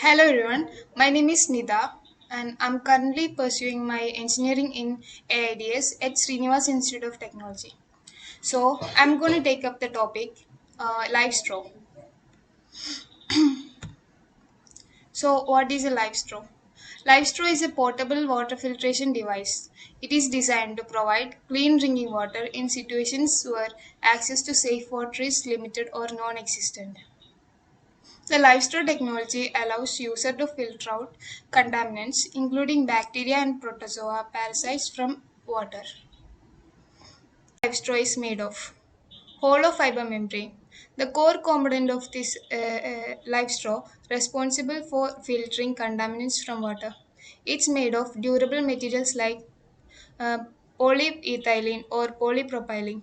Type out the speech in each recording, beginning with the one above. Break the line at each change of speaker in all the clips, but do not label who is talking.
Hello everyone, my name is Nidha and I'm currently pursuing my engineering in AIDS at Srinivas Institute of Technology. So I'm going to take up the topic live straw. So what is a live straw? Live straw is a portable water filtration device. It is designed to provide clean drinking water in situations where access to safe water is limited or non-existent. The live straw technology allows user to filter out contaminants, including bacteria and protozoa parasites from water. Live straw is made of hollow fiber membrane. The core component of this live straw responsible for filtering contaminants from water. It's made of durable materials like uh, polyethylene or polypropylene.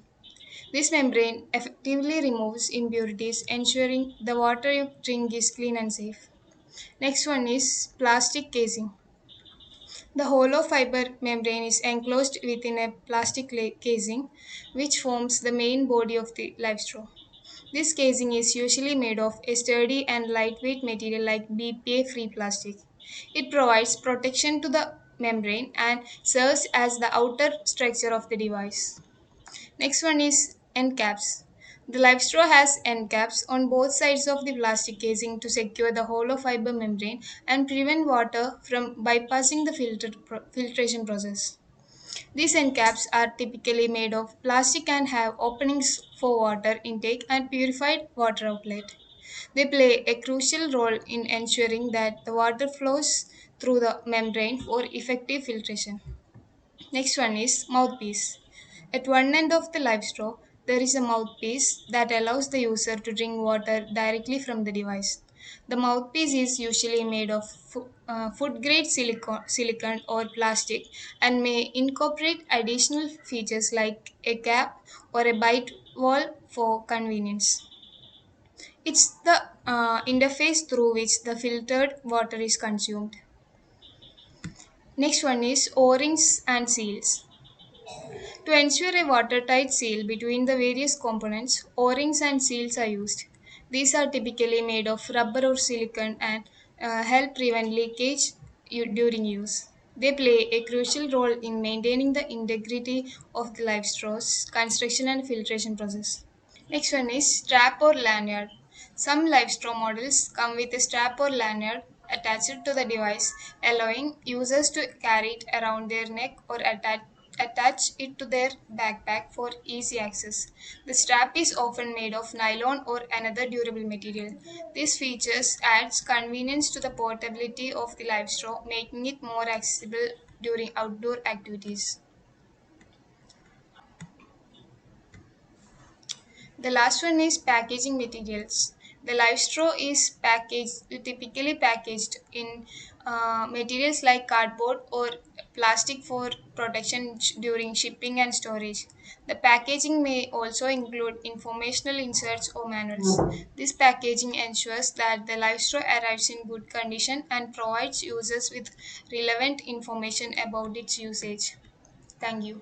This membrane effectively removes impurities, ensuring the water you drink is clean and safe. Next one is plastic casing. The hollow fiber membrane is enclosed within a plastic casing which forms the main body of the live straw. This casing is usually made of a sturdy and lightweight material like BPA-free plastic. It provides protection to the membrane and serves as the outer structure of the device. Next one is end caps. The live straw has end caps on both sides of the plastic casing to secure the hollow fiber membrane and prevent water from bypassing the filtration process. These end caps are typically made of plastic and have openings for water intake and purified water outlet. They play a crucial role in ensuring that the water flows through the membrane for effective filtration. Next one is mouthpiece. At one end of the live straw, there is a mouthpiece that allows the user to drink water directly from the device. The mouthpiece is usually made of food grade silicone or plastic and may incorporate additional features like a cap or a bite valve for convenience. It's the interface through which the filtered water is consumed. Next one is O-rings and seals. To ensure a watertight seal between the various components, O-rings and seals are used. These are typically made of rubber or silicone and help prevent leakage during use. They play a crucial role in maintaining the integrity of the live straws, construction and filtration process. Next one is strap or lanyard. Some live straw models come with a strap or lanyard attached to the device, allowing users to carry it around their neck or attach it to their backpack for easy access. The strap is often made of nylon or another durable material. This features adds convenience to the portability of the live straw, making it more accessible during outdoor activities. The last one is packaging materials. The live straw is typically packaged in materials like cardboard or plastic for protection during shipping and storage. The packaging may also include informational inserts or manuals. This packaging ensures that the live straw arrives in good condition and provides users with relevant information about its usage. Thank you.